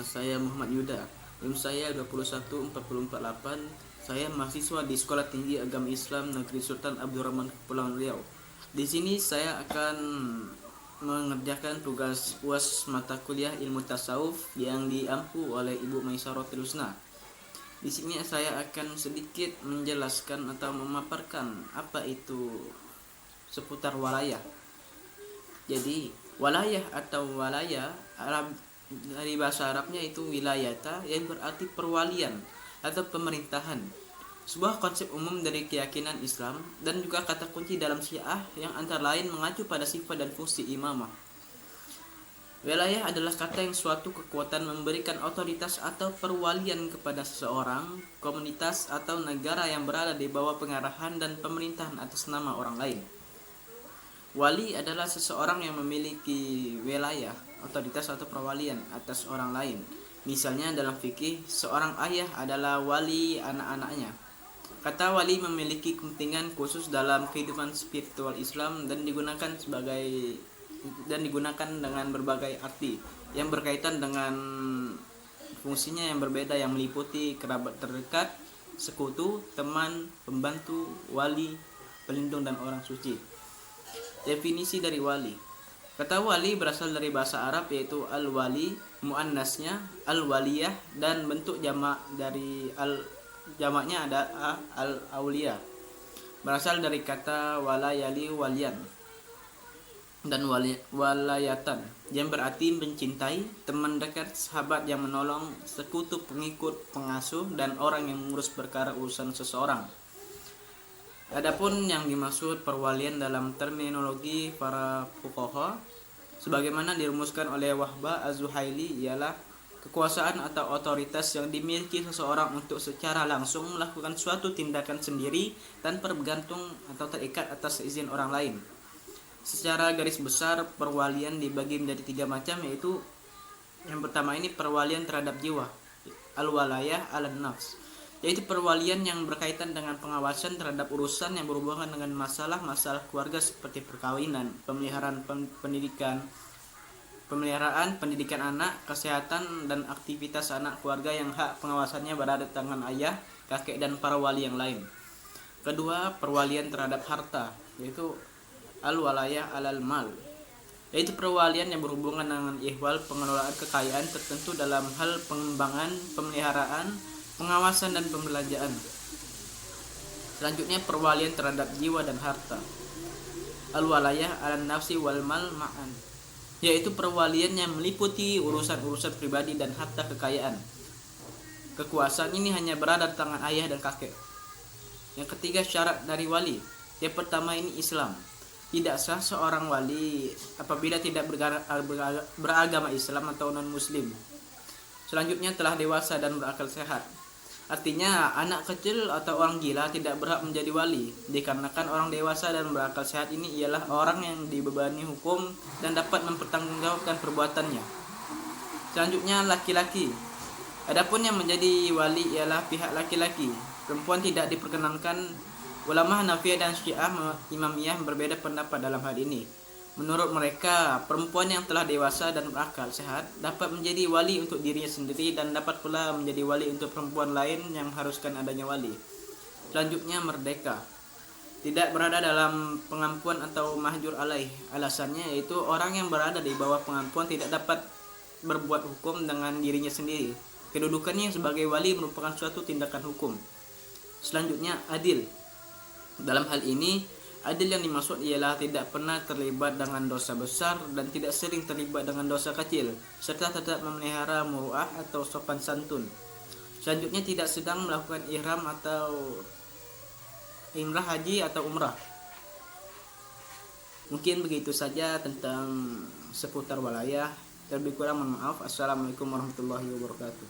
Nama saya Muhammad Yuda. Umur saya 21 44 8. Saya mahasiswa di Sekolah Tinggi Agama Islam Negeri Sultan Abdurrahman Kepulauan Riau. Di sini saya akan mengerjakan tugas UAS mata kuliah ilmu tasawuf yang diampu oleh Ibu Maisaratul Husna. Di sini saya akan sedikit menjelaskan atau memaparkan apa itu seputar walayah. Jadi walayah atau walaya dari bahasa Arabnya itu wilayata, yang berarti perwalian atau pemerintahan. Sebuah konsep umum dari keyakinan Islam dan juga kata kunci dalam Syiah yang antara lain mengacu pada sifat dan fungsi imamah. Wilayah adalah kata yang suatu kekuatan memberikan otoritas atau perwalian kepada seseorang, komunitas atau negara yang berada di bawah pengarahan dan pemerintahan atas nama orang lain. Wali adalah seseorang yang memiliki wilayah, otoritas atau perwalian atas orang lain. Misalnya dalam fikih, seorang ayah adalah wali anak-anaknya. Kata wali memiliki kepentingan khusus dalam kehidupan spiritual Islam dan digunakan dengan berbagai arti yang berkaitan dengan fungsinya yang berbeda yang meliputi kerabat terdekat, sekutu, teman, pembantu, wali, pelindung dan orang suci. Definisi dari wali. Kata wali berasal dari bahasa Arab yaitu al-wali, muannasnya al-waliyah, dan bentuk jamak dari jamaknya ada al-auliya. Berasal dari kata walayali walian dan walayatan yang berarti mencintai, teman dekat, sahabat yang menolong, sekutu, pengikut, pengasuh, dan orang yang mengurus perkara urusan seseorang. Adapun yang dimaksud perwalian dalam terminologi para fuqaha sebagaimana dirumuskan oleh Wahbah Az-Zuhaili ialah kekuasaan atau otoritas yang dimiliki seseorang untuk secara langsung melakukan suatu tindakan sendiri tanpa bergantung atau terikat atas izin orang lain. Secara garis besar perwalian dibagi menjadi 3 macam, yaitu yang pertama ini perwalian terhadap jiwa, al-walayah al-nafs, yaitu perwalian yang berkaitan dengan pengawasan terhadap urusan yang berhubungan dengan masalah-masalah keluarga seperti perkawinan, pemeliharaan pendidikan anak, kesehatan dan aktivitas anak keluarga yang hak pengawasannya berada di tangan ayah, kakek dan para wali yang lain. Kedua, perwalian terhadap harta, yaitu al-walayah alal mal, yaitu perwalian yang berhubungan dengan ihwal pengelolaan kekayaan tertentu dalam hal pengembangan, pemeliharaan, pengawasan dan pembelanjaan. Selanjutnya perwalian terhadap jiwa dan harta, al-walayah alan nafsi wal mal ma'an, yaitu perwalian yang meliputi urusan-urusan pribadi dan harta kekayaan. Kekuasaan ini hanya berada di tangan ayah dan kakek. Yang ketiga, syarat dari wali. Yang pertama ini Islam. Tidak sah seorang wali apabila tidak beragama Islam atau non-muslim. Selanjutnya telah dewasa dan berakal sehat. Artinya anak kecil atau orang gila tidak berhak menjadi wali, dikarenakan orang dewasa dan berakal sehat ini ialah orang yang dibebani hukum dan dapat mempertanggungjawabkan perbuatannya. Selanjutnya laki-laki. Adapun yang menjadi wali ialah pihak laki-laki. Perempuan tidak diperkenankan. Ulama Hanafiyah dan Syiah Imamiyah berbeda pendapat dalam hal ini. Menurut mereka, perempuan yang telah dewasa dan berakal sehat dapat menjadi wali untuk dirinya sendiri dan dapat pula menjadi wali untuk perempuan lain yang mengharuskan adanya wali. Selanjutnya, merdeka. Tidak berada dalam pengampuan atau mahjur alaih. Alasannya yaitu orang yang berada di bawah pengampuan tidak dapat berbuat hukum dengan dirinya sendiri. Kedudukannya sebagai wali merupakan suatu tindakan hukum. Selanjutnya, adil. Dalam hal ini, adil yang dimaksud ialah tidak pernah terlibat dengan dosa besar dan tidak sering terlibat dengan dosa kecil, serta tetap memelihara muruah atau sopan santun. Selanjutnya, tidak sedang melakukan ihram atau haji atau umrah. Mungkin begitu saja tentang seputar walayah. Terlebih kurang mohon maaf. Assalamualaikum warahmatullahi wabarakatuh.